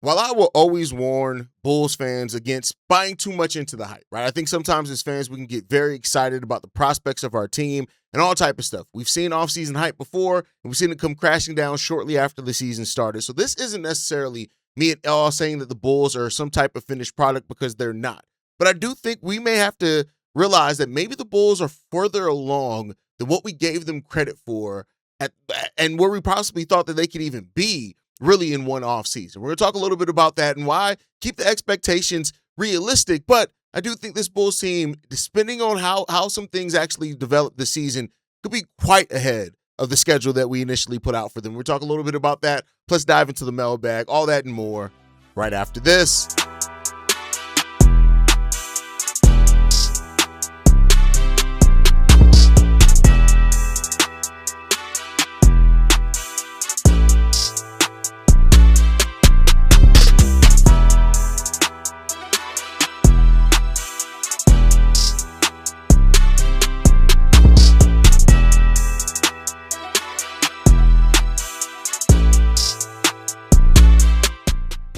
While I will always warn Bulls fans against buying too much into the hype, right? I think sometimes as fans, we can get very excited about the prospects of our team and all type of stuff. We've seen offseason hype before, and we've seen it come crashing down shortly after the season started. So this isn't necessarily me at all saying that the Bulls are some type of finished product, because they're not. But I do think we may have to realize that maybe the Bulls are further along than what we gave them credit for and where we possibly thought that they could even be really in one off season. We're going to talk a little bit about that and why keep the expectations realistic. But I do think this Bulls team, depending on how some things actually develop this season, could be quite ahead of the schedule that we initially put out for them. We'll talk a little bit about that, plus dive into the mailbag, all that and more right after this.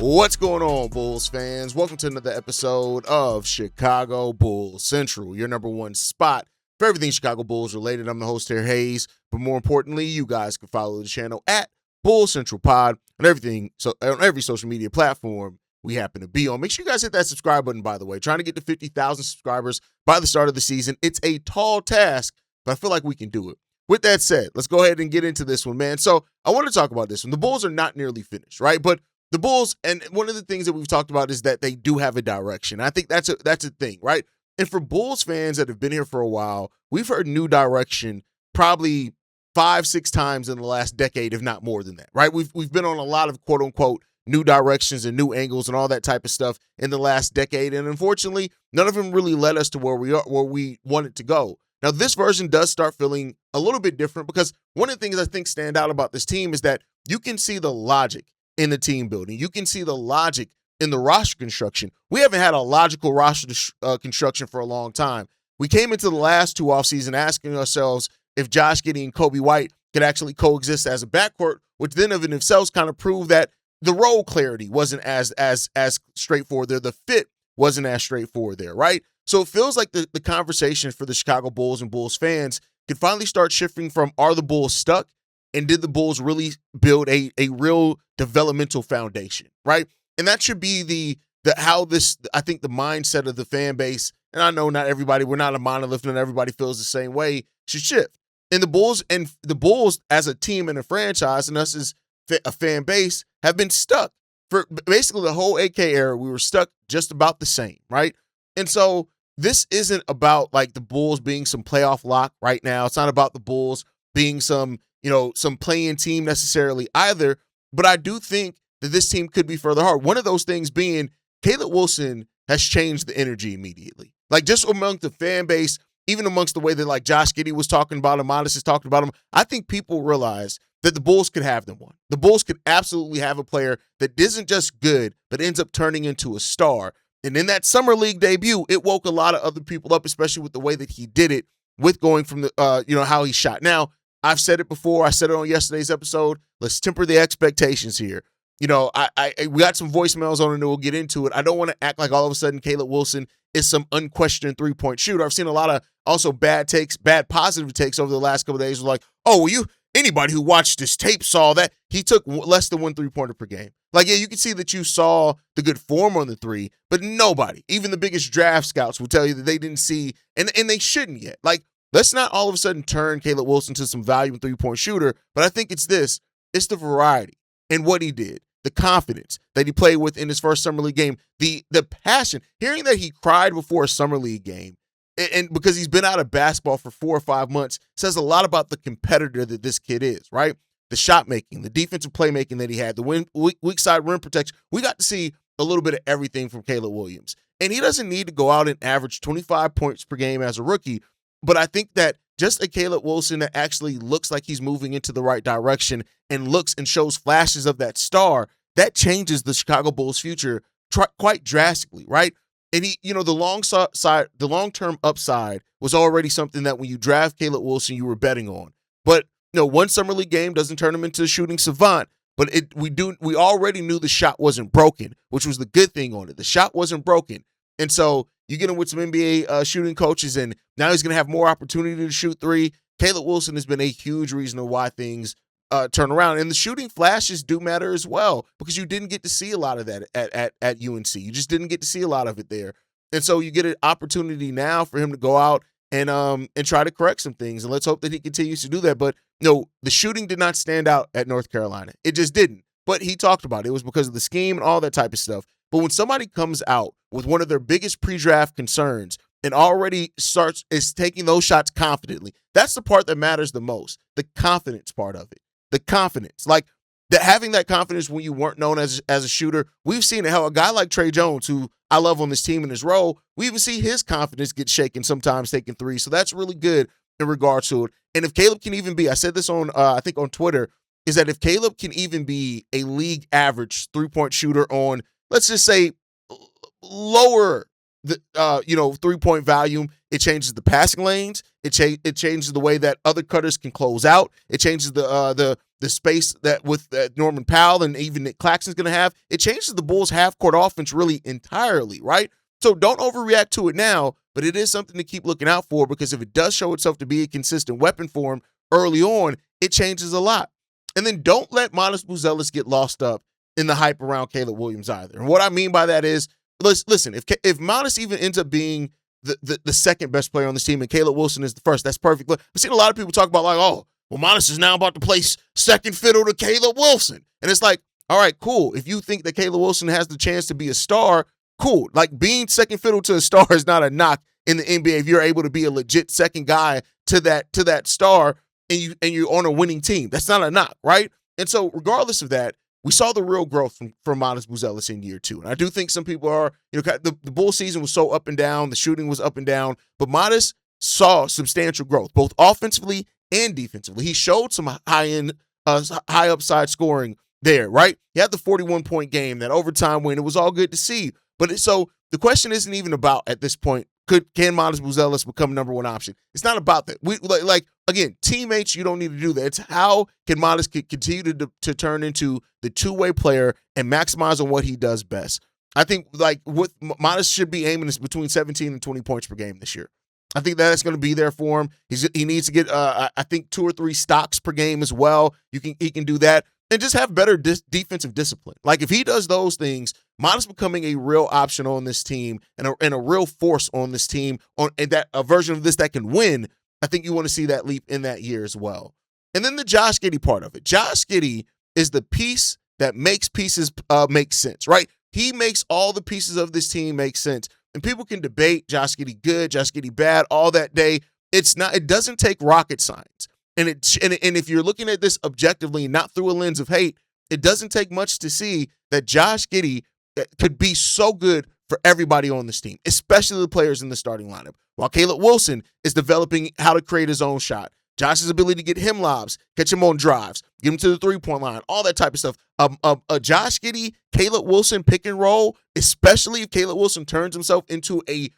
What's going on, Bulls fans? Welcome to another episode of Chicago Bulls Central, your number one spot for everything Chicago Bulls related. I'm the host here, Haize, but more importantly, you guys can follow the channel at Bulls Central Pod on everything, so on every social media platform we happen to be on. Make sure you guys hit that subscribe button, by the way. Trying to get to 50,000 subscribers by the start of the season. It's a tall task, but I feel like we can do it. With that said, let's go ahead and get into this one, man. So I want to talk about this one. The Bulls are not nearly finished, right? But the Bulls, and one of the things that we've talked about is that they do have a direction. I think that's a thing, right? And for Bulls fans that have been here for a while, we've heard new direction probably 5-6 times in the last decade, if not more than that, right? We've been on a lot of quote unquote new directions and new angles and all that type of stuff in the last decade, and unfortunately, none of them really led us to where we wanted to go. Now, this version does start feeling a little bit different, because one of the things I think stand out about this team is that you can see the logic in the team building. You can see the logic in the roster construction. We haven't had a logical roster construction for a long time. We came into the last two offseason asking ourselves if Josh Giddey and Kobe White could actually coexist as a backcourt, which then of themselves kind of proved that the role clarity wasn't as straightforward there. The fit wasn't as straightforward there, right? So it feels like the conversation for the Chicago Bulls and Bulls fans could finally start shifting from, are the Bulls stuck? And did the Bulls really build a real developmental foundation, right? And that should be the I think the mindset of the fan base, and I know not everybody, we're not a monolith, not everybody feels the same way, should shift. And the Bulls as a team and a franchise, and us as a fan base, have been stuck for basically the whole AK era. We were stuck just about the same, right? And so this isn't about like the Bulls being some playoff lock right now. It's not about the Bulls being some playing team necessarily either, but I do think that this team could be further hard. One of those things being Caleb Wilson has changed the energy immediately. Like just among the fan base, even amongst the way that like Josh Giddey was talking about him, Modest is talking about him, I think people realize that the Bulls could have them one. The Bulls could absolutely have a player that isn't just good, but ends up turning into a star. And in that summer league debut, it woke a lot of other people up, especially with the way that he did it, with going from the how he shot. Now, I've said it before. I said it on yesterday's episode. Let's temper the expectations here. We got some voicemails on it and we'll get into it. I don't want to act like all of a sudden Caleb Wilson is some unquestioned three-point shooter. I've seen a lot of also bad positive takes over the last couple of days. Like, oh, well, anybody who watched this tape saw that he took less than one three-pointer per game. Like, yeah, you can see that you saw the good form on the three, but nobody, even the biggest draft scouts, will tell you that they didn't see, and they shouldn't yet. Like, let's not all of a sudden turn Caleb Wilson to some valuable three-point shooter, but I think it's the variety and what he did, the confidence that he played with in his first Summer League game, the passion, hearing that he cried before a Summer League game, and because he's been out of basketball for 4 or 5 months, says a lot about the competitor that this kid is, right? The shot making, the defensive playmaking that he had, the weak side rim protection. We got to see a little bit of everything from Caleb Williams. And he doesn't need to go out and average 25 points per game as a rookie, but I think that just a Caleb Wilson that actually looks like he's moving into the right direction and looks and shows flashes of that star, that changes the Chicago Bulls' future quite drastically, right? And the long-term upside was already something that when you draft Caleb Wilson, you were betting on. But one Summer League game doesn't turn him into a shooting savant, but we already knew the shot wasn't broken, which was the good thing on it. The shot wasn't broken. And so you get him with some NBA shooting coaches, and now he's going to have more opportunity to shoot three. Caleb Wilson has been a huge reason why things turn around. And the shooting flashes do matter as well, because you didn't get to see a lot of that at UNC. You just didn't get to see a lot of it there. And so you get an opportunity now for him to go out and try to correct some things. And let's hope that he continues to do that. But no, the shooting did not stand out at North Carolina. It just didn't. But he talked about it. It was because of the scheme and all that type of stuff. But when somebody comes out with one of their biggest pre-draft concerns and already is taking those shots confidently, that's the part that matters the most, the confidence part of it. The confidence. Like, having that confidence when you weren't known as a shooter. We've seen it. How a guy like Trey Jones, who I love on this team in his role, we even see his confidence get shaken sometimes taking threes. So that's really good in regards to it. And if Caleb can even be, I said this on, I think on Twitter, is that if Caleb can even be a league average 3-point shooter on, let's just say, lower the 3-point volume, it changes the passing lanes. It changes the way that other cutters can close out. It changes the space that with Norman Powell and even Nic Claxton's going to have. It changes the Bulls' half-court offense really entirely, right? So don't overreact to it now, but it is something to keep looking out for, because if it does show itself to be a consistent weapon for him early on, it changes a lot. And then don't let Modest Buzelis get lost up in the hype around Caleb Williams either. And what I mean by that is, listen, if Modest even ends up being the second best player on this team and Caleb Wilson is the first, that's perfect. I've seen a lot of people talk about, like, oh, well, Modest is now about to play second fiddle to Caleb Wilson. And it's like, all right, cool. If you think that Caleb Wilson has the chance to be a star, cool. Like, being second fiddle to a star is not a knock in the NBA if you're able to be a legit second guy to that star and you're on a winning team. That's not a knock, right? And so regardless of that, we saw the real growth from Modest Buzelis in year 2. And I do think some people are, the Bull season was so up and down, the shooting was up and down, but Modest saw substantial growth, both offensively and defensively. He showed some high upside scoring there, right? He had the 41-point game, that overtime win. It was all good to see. But so the question isn't even about, at this point, can Modest Buzelis become number one option? It's not about that. We again, teammates, you don't need to do that. It's how can Modest continue to turn into the two-way player and maximize on what he does best. I think what Modest should be aiming is between 17 and 20 points per game this year. I think that's going to be there for him. He needs to get I think 2 or 3 stocks per game as well. He can do that and just have better defensive discipline. Like, if he does those things, Modest becoming a real option on this team and a real force on this team, and that a version of this that can win. I think you want to see that leap in that year as well. And then the Josh Giddey part of it. Josh Giddey is the piece that makes pieces make sense, right? He makes all the pieces of this team make sense. And people can debate Josh Giddey good, Josh Giddey bad all that day. It doesn't take rocket science. And if you're looking at this objectively, not through a lens of hate, it doesn't take much to see that Josh Giddey could be so good for everybody on this team, especially the players in the starting lineup. While Caleb Wilson is developing how to create his own shot, Josh's ability to get him lobs, catch him on drives, get him to the three-point line, all that type of stuff. A Josh Giddey, Caleb Wilson pick and roll, especially if Caleb Wilson turns himself into a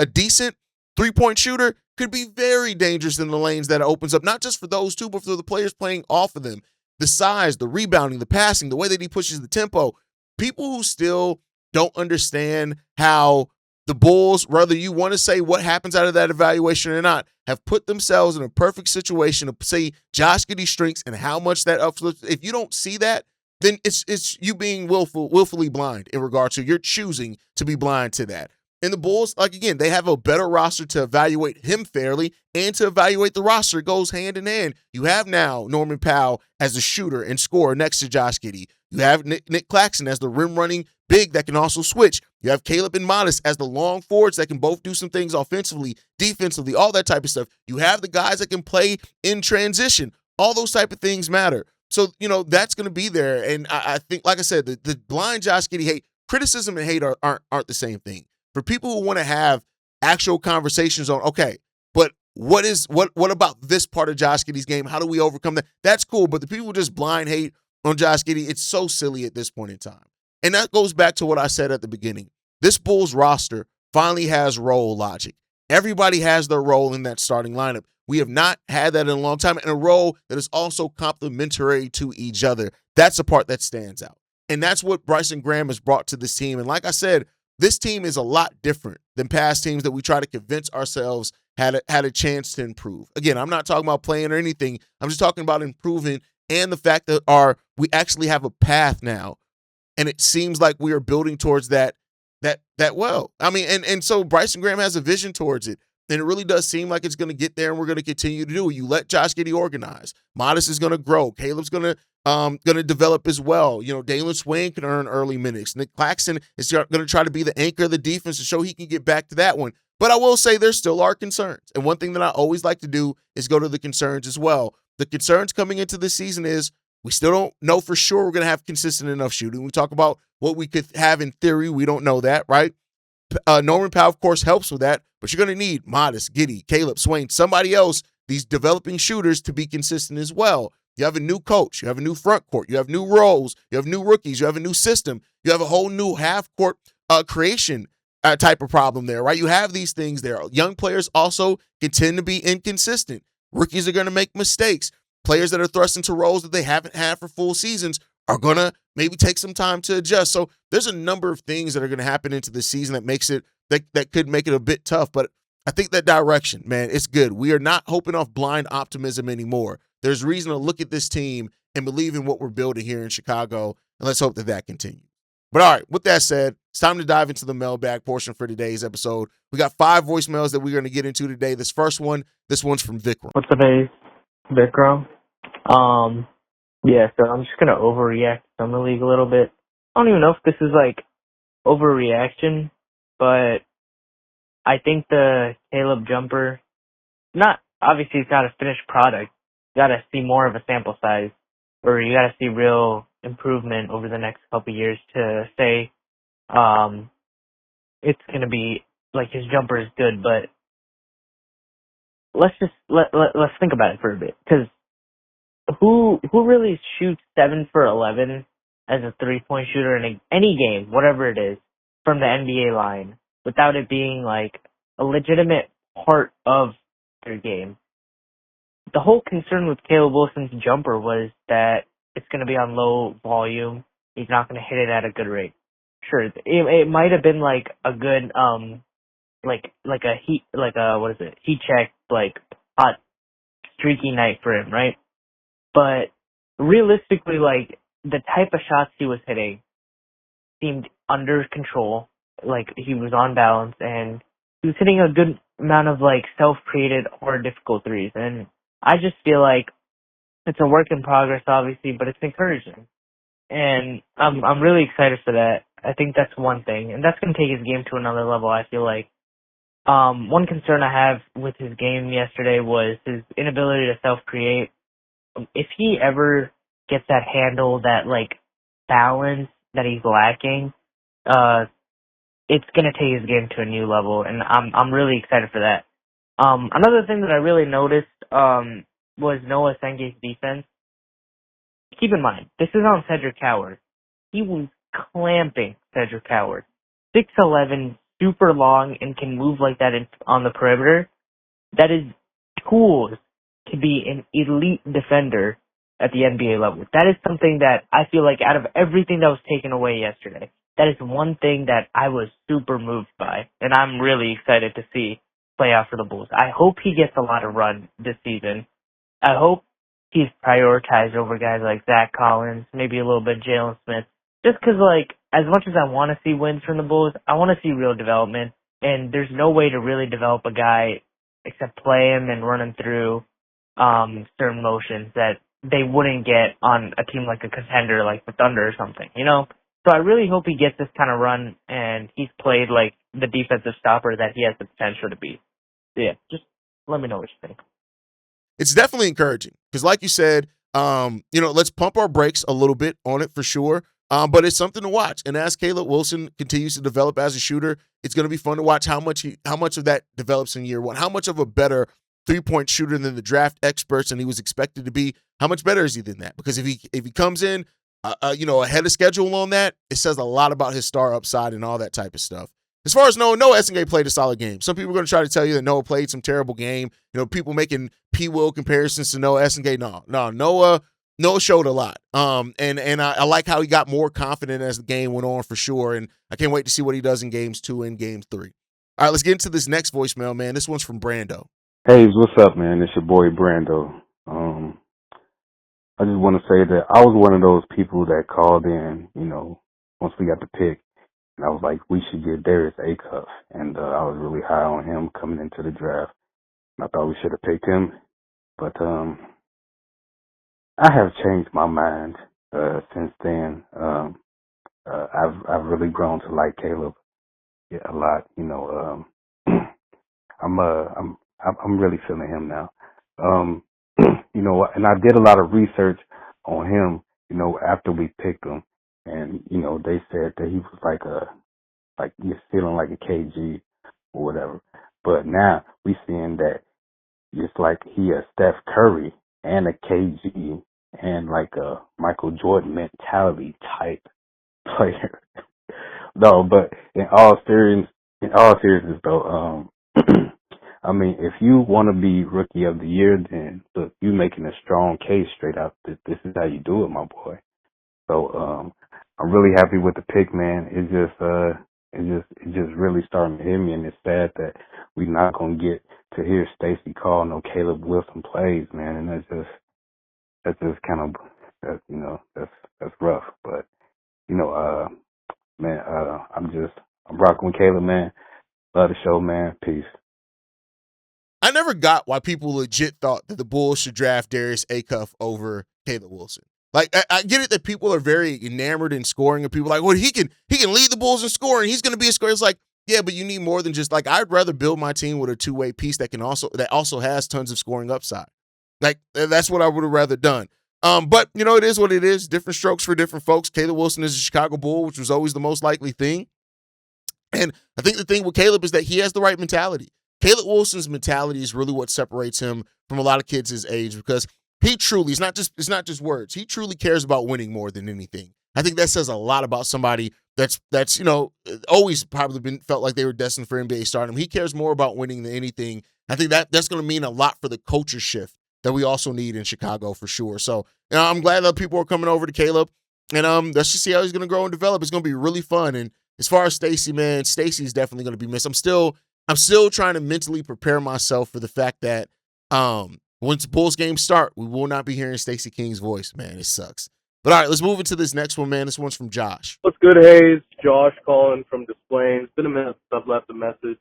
decent three-point shooter, could be very dangerous in the lanes that it opens up, not just for those two, but for the players playing off of them. The size, the rebounding, the passing, the way that he pushes the tempo. People who still don't understand how the Bulls, whether you want to say what happens out of that evaluation or not, have put themselves in a perfect situation to say Josh Giddey's strengths and how much that uplifts. If you don't see that, then it's you being willfully blind in regard to you're choosing to be blind to that. And the Bulls, like, again, they have a better roster to evaluate him fairly and to evaluate the roster. It goes hand in hand. You have now Norman Powell as a shooter and scorer next to Josh Giddey. You have Nic Claxton as the rim-running big that can also switch. You have Caleb and Modest as the long forwards that can both do some things offensively, defensively, all that type of stuff. You have the guys that can play in transition. All those type of things matter. So, that's going to be there. And I think, like I said, the blind Josh Giddey hate, criticism and hate aren't the same thing. For people who want to have actual conversations on, okay, but what about this part of Josh Giddey's game? How do we overcome that? That's cool. But the people who just blind hate on Josh Giddey, it's so silly at this point in time. And that goes back to what I said at the beginning. This Bulls roster finally has role logic. Everybody has their role in that starting lineup. We have not had that in a long time, and a role that is also complementary to each other. That's the part that stands out. And that's what Bryson Graham has brought to this team. And like I said, this team is a lot different than past teams that we try to convince ourselves had a chance to improve. Again, I'm not talking about playing or anything. I'm just talking about improving and the fact that we actually have a path now. And it seems like we are building towards that well. I mean, and so Bryson Graham has a vision towards it. And it really does seem like it's going to get there, and we're going to continue to do it. You let Josh Giddey organize. Modest is going to grow. Caleb's going to develop as well. Dailyn Swain can earn early minutes. Nic Claxton is going to try to be the anchor of the defense to show he can get back to that one. But I will say there still are concerns. And one thing that I always like to do is go to the concerns as well. The concerns coming into this season is we still don't know for sure we're going to have consistent enough shooting. We talk about what we could have in theory. We don't know that, right? Norman Powell, of course, helps with that, but you're going to need Modest, Giddey, Caleb, Swain, somebody else, these developing shooters to be consistent as well. You have a new coach. You have a new front court. You have new roles. You have new rookies. You have a new system. You have a whole new half-court creation type of problem there, right? You have these things there. Young players also can tend to be inconsistent. Rookies are going to make mistakes. Players that are thrust into roles that they haven't had for full seasons are going to maybe take some time to adjust. So there's a number of things that are going to happen into the season that makes it that could make it a bit tough. But I think that direction, man, it's good. We are not hoping off blind optimism anymore. There's reason to look at this team and believe in what we're building here in Chicago, and let's hope that continues. But all right, with that said, it's time to dive into the mailbag portion for today's episode. We got 5 voicemails that we're going to get into today. This one's from Vikram. What's up, Haize? Vikram. Yeah, so I'm just going to overreact to Summer League a little bit. I don't even know if this is like overreaction, but I think the Caleb jumper, obviously it's not a finished product. You got to see more of a sample size, or you got to see real improvement over the next couple of years to say it's going to be like his jumper is good. But let's think about it for a bit, because who really shoots 7 for 11 as a 3-point shooter in any game, whatever it is, from the NBA line, without it being like a legitimate part of their game? The whole concern with Caleb Wilson's jumper was that it's going to be on low volume. He's not going to hit it at a good rate. Sure, it might have been like a good heat check, like hot streaky night for him, right? But realistically, like the type of shots he was hitting seemed under control, like he was on balance, and he was hitting a good amount of like self-created or difficult threes. And I just feel like it's a work in progress, obviously, but it's encouraging. And I'm really excited for that. I think that's one thing, and that's going to take his game to another level, I feel like. One concern I have with his game yesterday was his inability to self-create. If he ever gets that handle, that like balance that he's lacking, it's going to take his game to a new level, and I'm really excited for that. Another thing that I really noticed was Noa Essengue's defense. Keep in mind, this is on Cedric Howard. He was clamping Cedric Howard. 6'11", super long, and can move like that on the perimeter. That is tools to be an elite defender at the NBA level. That is something that I feel like out of everything that was taken away yesterday, that is one thing that I was super moved by, and I'm really excited to see play out for the Bulls. I hope he gets a lot of run this season. I hope he's prioritized over guys like Zach Collins, maybe a little bit Jalen Smith, just because, like, as much as I want to see wins from the Bulls, I want to see real development, and there's no way to really develop a guy except play him and run him through certain motions that they wouldn't get on a team like a contender like the Thunder or something, you know? So I really hope he gets this kind of run and he's played like the defensive stopper that he has the potential to be. So yeah, just let me know what you think. It's definitely encouraging because, like you said, let's pump our brakes a little bit on it for sure. But it's something to watch. And as Caleb Wilson continues to develop as a shooter, it's going to be fun to watch how much of that develops in year one. How much of a better 3-point shooter than the draft experts and he was expected to be. How much better is he than that? Because if he comes in, ahead of schedule on that, it says a lot about his star upside and all that type of stuff. As far as Noa Essengue played a solid game. Some people are going to try to tell you that Noa played some terrible game. People making P. Will comparisons to Noa Essengue. No, Noa Noah showed a lot. And I like how he got more confident as the game went on for sure. And I can't wait to see what he does in games 2 and game 3. All right, let's get into this next voicemail, man. This one's from Brando. Hey, what's up, man? It's your boy Brando. I just want to say that I was one of those people that called in, once we got the pick, and I was like, we should get Darius Acuff, and I was really high on him coming into the draft. And I thought we should have picked him, but I have changed my mind since then. I've really grown to like Caleb a lot. I'm really feeling him now. And I did a lot of research on him, after we picked him, and they said that he was like he's feeling like a KG or whatever. But now we seeing that it's like he a Steph Curry and a KG and like a Michael Jordan mentality type player. No, but in all seriousness though, I mean, if you want to be rookie of the year, then look, you making a strong case straight out that this is how you do it, my boy. So, I'm really happy with the pick, man. It's just really starting to hit me, and it's sad that we're not gonna get to hear Stacey call no Caleb Wilson plays, man. And that's just kind of, that's rough. But man, I'm rocking with Caleb, man. Love the show, man. Peace. I never got why people legit thought that the Bulls should draft Darius Acuff over Caleb Wilson. Like, I get it that people are very enamored in scoring, and people are like, well, he can lead the Bulls in scoring. He's going to be a scorer. It's like, yeah, but you need more than just like, I'd rather build my team with a two-way piece that also has tons of scoring upside. Like, that's what I would have rather done. But it is what it is. Different strokes for different folks. Caleb Wilson is a Chicago Bull, which was always the most likely thing. And I think the thing with Caleb is that he has the right mentality. Caleb Wilson's mentality is really what separates him from a lot of kids his age, because he truly, it's not just words. He truly cares about winning more than anything. I think that says a lot about somebody that's always probably felt like they were destined for NBA stardom. He cares more about winning than anything. I think that's going to mean a lot for the culture shift that we also need in Chicago for sure. So I'm glad that people are coming over to Caleb, and let's just see how he's going to grow and develop. It's going to be really fun. And as far as Stacey, man, Stacey's definitely going to be missed. I'm still trying to mentally prepare myself for the fact that once Bulls games start, we will not be hearing Stacey King's voice, man. It sucks. But all right, let's move into this next one, man. This one's from Josh. What's good, Haize? Josh calling from Des Plaines. It's been a minute since I've left a message.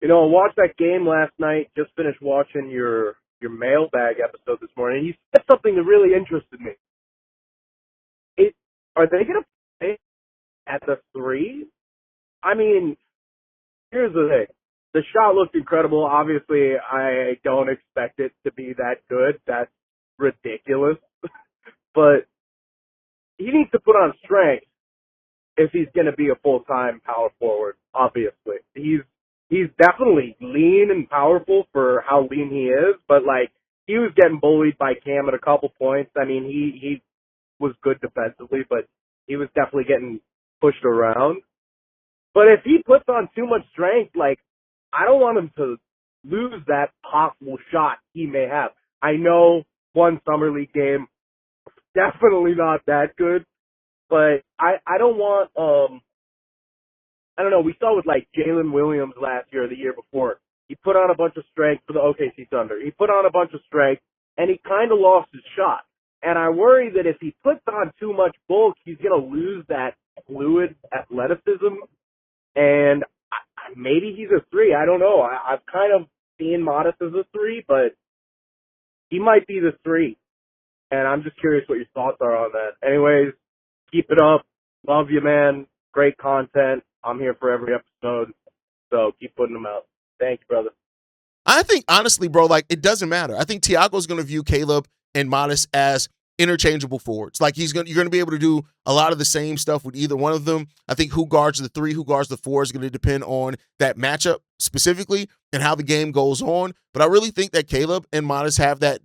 I watched that game last night. Just finished watching your mailbag episode this morning. And you said something that really interested me. Are they going to play at the 3? I mean, here's the thing. The shot looked incredible. Obviously, I don't expect it to be that good. That's ridiculous. But he needs to put on strength if he's going to be a full-time power forward, obviously. He's definitely lean and powerful for how lean he is, but, he was getting bullied by Cam at a couple points. I mean, he was good defensively, but he was definitely getting pushed around. But if he puts on too much strength, I don't want him to lose that possible shot he may have. I know one summer league game, definitely not that good, but I don't want, I don't know, we saw with Jalen Williams last year or the year before. He put on a bunch of strength for the OKC Thunder. He put on a bunch of strength, and he kind of lost his shot. And I worry that if he puts on too much bulk, he's going to lose that fluid athleticism. And maybe he's a 3. I don't know. I've kind of seen Modest as a 3, but he might be the 3. And I'm just curious what your thoughts are on that. Anyways, keep it up. Love you, man. Great content. I'm here for every episode. So keep putting them out. Thank you, brother. I think, honestly, bro, it doesn't matter. I think Tiago's going to view Caleb and Modest as interchangeable forwards. You're going to be able to do a lot of the same stuff with either one of them. I think who guards the 3, who guards the 4 is going to depend on that matchup specifically and how the game goes on. But I really think that Caleb and Modest have that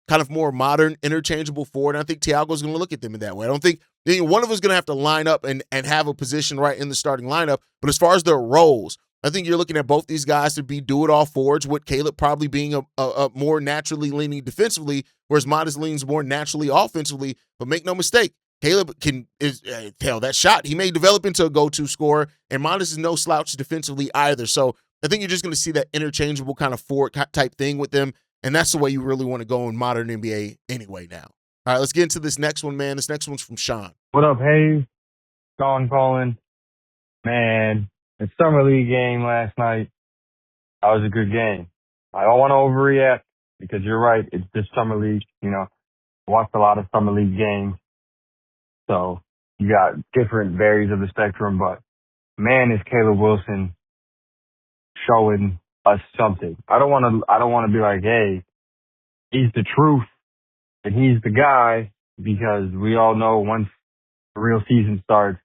kind of more modern interchangeable forward. And I think Tiago's going to look at them in that way. I don't think one of them is going to have to line up and have a position right in the starting lineup. But as far as their roles, I think you're looking at both these guys to be do-it-all forwards, with Caleb probably being a more naturally leaning defensively, whereas Modest leans more naturally offensively. But make no mistake, Caleb that shot, he may develop into a go-to scorer, and Modest is no slouch defensively either. So I think you're just going to see that interchangeable kind of forward type thing with them, and that's the way you really want to go in modern NBA anyway now. All right, let's get into this next one, man. This next one's from Sean. What up, Haize? Sean calling. Man, the Summer League game last night, that was a good game. I don't want to overreact because you're right. It's just Summer League. You know, I watched a lot of Summer League games. So you got different varies of the spectrum, but man, is Caleb Wilson showing us something. I don't want to be like, hey, he's the truth and he's the guy, because we all know once the real season starts,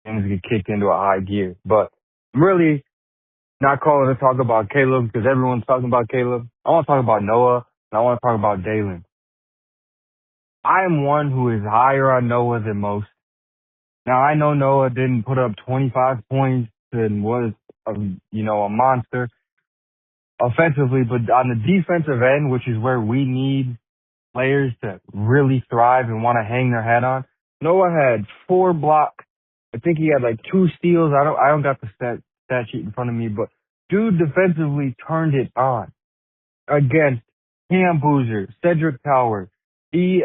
things get kicked into a high gear. But I'm really not calling to talk about Caleb because everyone's talking about Caleb. I want to talk about Noah, and I want to talk about Dailyn. I am one who is higher on Noah than most. Now, I know Noah didn't put up 25 points and was, a monster offensively, but on the defensive end, which is where we need players to really thrive and want to hang their hat on, Noah had 4 blocks. I think he had like 2 steals. I don't got the stat sheet in front of me, but dude defensively turned it on against Cam Boozer, Cedric Tower. He,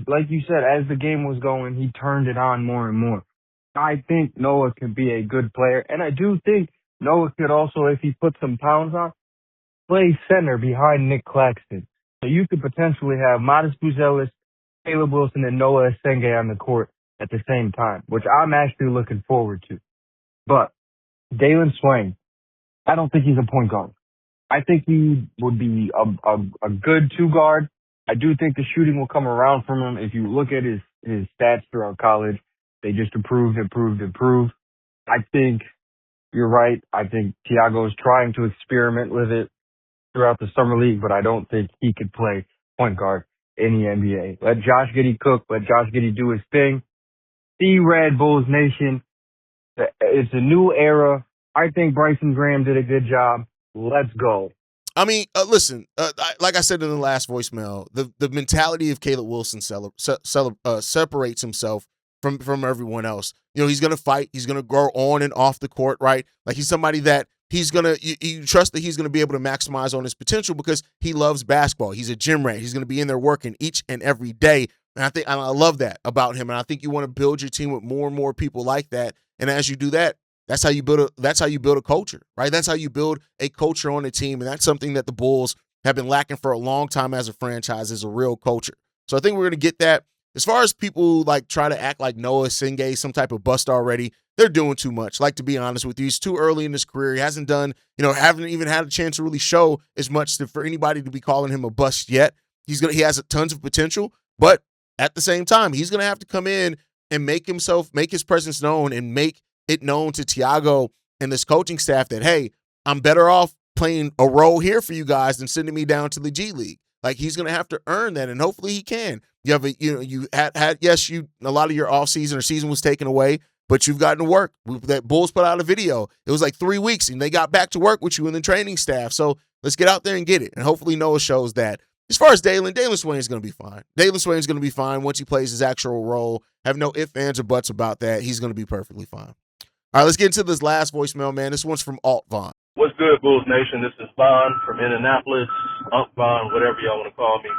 like you said, as the game was going, he turned it on more and more. I think Noah can be a good player, and I do think Noah could also, if he put some pounds on, play center behind Nic Claxton. So you could potentially have Modest Buzelis, Caleb Wilson, and Noa Essengue on the court at the same time, which I'm actually looking forward to. But Dailyn Swain, I don't think he's a point guard. I think he would be a good 2-guard. I do think the shooting will come around from him. If you look at his stats throughout college, they just improved. I think you're right. I think Tiago is trying to experiment with it throughout the Summer League, but I don't think he could play point guard in the NBA. Let Josh Giddey cook. Let Josh Giddey do his thing. See Red Bulls Nation. It's a new era. I think Bryson Graham did a good job. Let's go. I mean, listen, like I said in the last voicemail, the mentality of Caleb Wilson separates himself from everyone else. You know, he's going to fight. He's going to grow on and off the court, right? Like, he's somebody that you trust that he's going to be able to maximize on his potential because he loves basketball. He's a gym rat. He's going to be in there working each and every day. And I love that about him. And I think you want to build your team with more and more people like that. And as you do that, that's how you build a culture, right? That's how you build a culture on a team. And that's something that the Bulls have been lacking for a long time as a franchise, is a real culture. So I think we're going to get that. As far as people like try to act like Noa Essengue some type of bust already, they're doing too much. Like, to be honest with you, he's too early in his career. He hasn't done, haven't even had a chance to really show as much for anybody to be calling him a bust yet. He has tons of potential, but at the same time, he's going to have to come in and make his presence known and make it known to Tiago and this coaching staff that, hey, I'm better off playing a role here for you guys than sending me down to the G League. Like, he's going to have to earn that, and hopefully he can. You have a lot of your offseason or season was taken away, but you've gotten to work. That Bulls put out a video. It was like 3 weeks, and they got back to work with you and the training staff. So let's get out there and get it. And hopefully Noah shows that. As far as Dailyn Swain is going to be fine. Dailyn Swain is going to be fine once he plays his actual role. Have no ifs, ands, or buts about that. He's going to be perfectly fine. All right, let's get into this last voicemail, man. This one's from Alt Vaughn. What's good, Bulls Nation? This is Vaughn from Indianapolis, Vaughn, whatever y'all want to call me.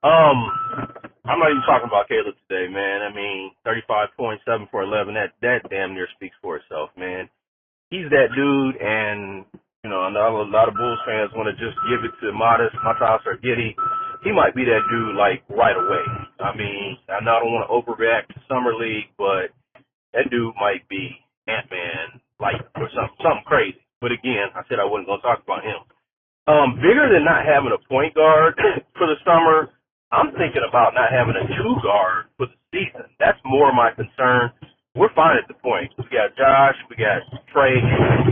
I'm not even talking about Caleb today, man. I mean, 35 points, 7 for 11, that damn near speaks for itself, man. He's that dude, and, I know a lot of Bulls fans want to just give it to Modest, Matas, or Giddey. He might be that dude, like, right away. I mean, I know I don't want to overreact to Summer League, but that dude might be Ant-Man, like, or something crazy. But again, I said I wasn't going to talk about him. Bigger than not having a point guard for the summer, I'm thinking about not having a 2-guard for the season. That's more my concern. We're fine at the point. We got Josh, we got Trey.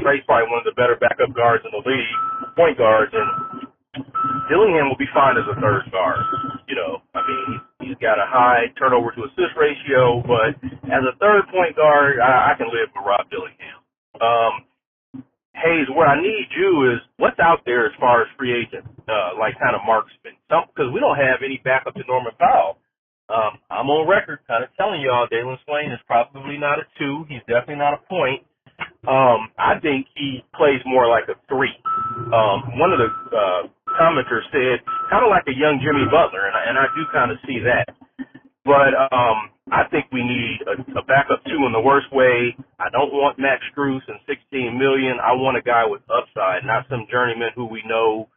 Trey's probably one of the better backup guards in the league, point guards, and Dillingham will be fine as a 3rd guard. He's got a high turnover to assist ratio, but as a 3rd point guard, I can live with Rob Dillingham. Haize, where I need you is what's out there as far as free agent, like kind of marksman. Because we don't have any backup to Norman Powell. I'm on record kind of telling y'all Dailyn Swain is probably not a 2. He's definitely not a point. I think he plays more like a 3. One of the commenters said kind of like a young Jimmy Butler, and I do kind of see that. But I think we need a backup 2 in the worst way. I don't want Max Strus and $16 million. I want a guy with upside, not some journeyman who we know,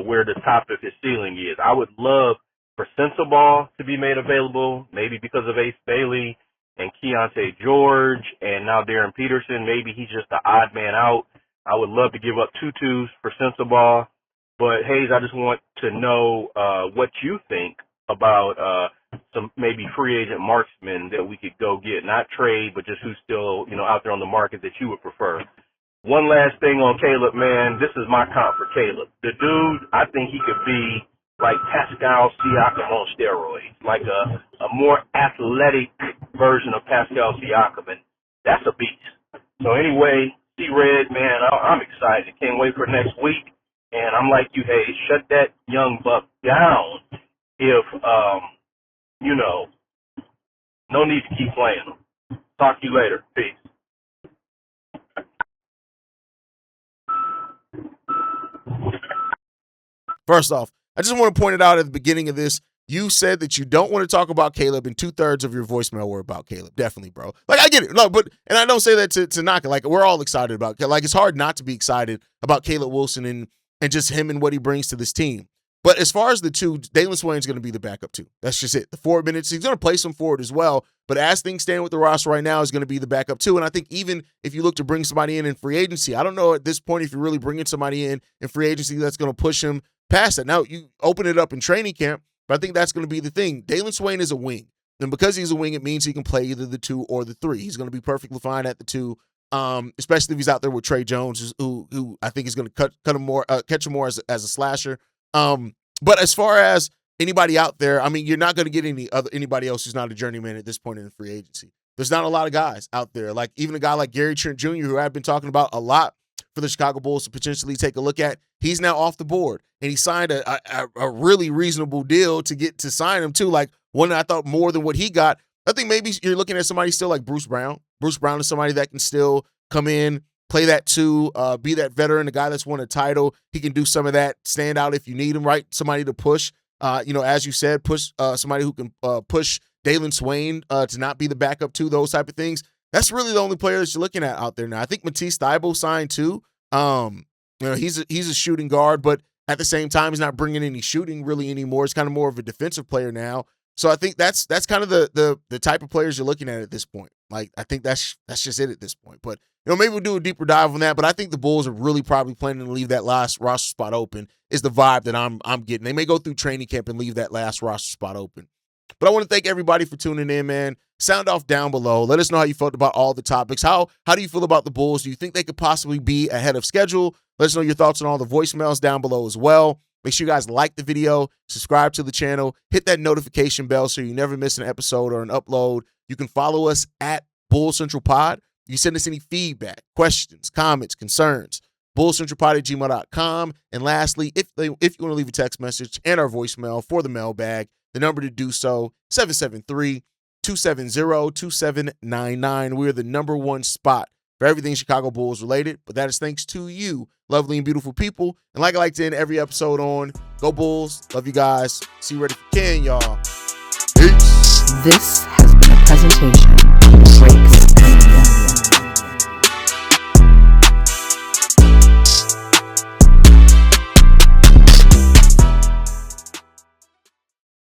where the top of his ceiling is. I would love for Sensabaugh to be made available, maybe because of Ace Bailey and Keontae George, and now Darren Peterson. Maybe he's just the odd man out. I would love to give up 2 2s for Sensabaugh. But, Haize, I just want to know what you think about some maybe free agent marksmen that we could go get, not trade, but just who's still, out there on the market that you would prefer. One last thing on Caleb, man. This is my comp for Caleb. The dude, I think he could be like Pascal Siakam on steroids, like a more athletic version of Pascal Siakam, and that's a beast. So anyway, C-Red, man, I'm excited. Can't wait for next week. And I'm like you, Haize, shut that young buck down if, no need to keep playing them. Talk to you later. Peace. First off, I just want to point it out at the beginning of this. You said that you don't want to talk about Caleb, and 2/3 of your voicemail were about Caleb. Definitely, bro. Like, I get it. No, and I don't say that to knock it. Like, we're all excited about it. Like, it's hard not to be excited about Caleb Wilson and just him and what he brings to this team. But as far as the 2, Dailyn Swain's going to be the backup 2. That's just it. The 4 minutes, he's going to play some forward as well. But as things stand with the roster right now, he's going to be the backup 2. And I think even if you look to bring somebody in free agency, I don't know at this point if you're really bringing somebody in free agency that's going to push him past that. Now, you open it up in training camp, but I think that's going to be the thing. Dailyn Swain is a wing. And because he's a wing, it means he can play either the 2 or the 3. He's going to be perfectly fine at the 2, especially if he's out there with Trey Jones, who I think is going to cut him more, catch him more as a slasher. But as far as anybody out there, I mean, you're not going to get anybody else who's not a journeyman at this point in the free agency. There's not a lot of guys out there. Like, even a guy like Gary Trent Jr., who I've been talking about a lot for the Chicago Bulls to potentially take a look at, he's now off the board. And he signed a really reasonable deal to sign him, too. Like, one that I thought more than what he got. I think maybe you're looking at somebody still like Bruce Brown. Bruce Brown is somebody that can still come in, play that 2, be that veteran, a guy that's won a title. He can do some of that, stand out if you need him, right? Somebody to push, as you said, push somebody who can push Dailyn Swain to not be the backup 2, those type of things. That's really the only player that you're looking at out there now. I think Matisse Thybulle signed too. He's a shooting guard, but at the same time, he's not bringing any shooting really anymore. He's kind of more of a defensive player now. So I think that's kind of the type of players you're looking at this point. Like, I think that's just it at this point. But maybe we'll do a deeper dive on that. But I think the Bulls are really probably planning to leave that last roster spot open. Is the vibe that I'm getting. They may go through training camp and leave that last roster spot open. But I want to thank everybody for tuning in, man. Sound off down below. Let us know how you felt about all the topics. How do you feel about the Bulls? Do you think they could possibly be ahead of schedule? Let us know your thoughts on all the voicemails down below as well. Make sure you guys like the video, subscribe to the channel, hit that notification bell so you never miss an episode or an upload. You can follow us at Bull Central Pod. You send us any feedback, questions, comments, concerns, bullcentralpod@gmail.com. And lastly, if you want to leave a text message and our voicemail for the mailbag, the number to do so, 773-270-2799. We're the #1 spot for everything Chicago Bulls related, but that is thanks to you, lovely and beautiful people. And like I like to end every episode on, go Bulls. Love you guys. See you ready for Ken, y'all. Peace. This has been a presentation of Breaks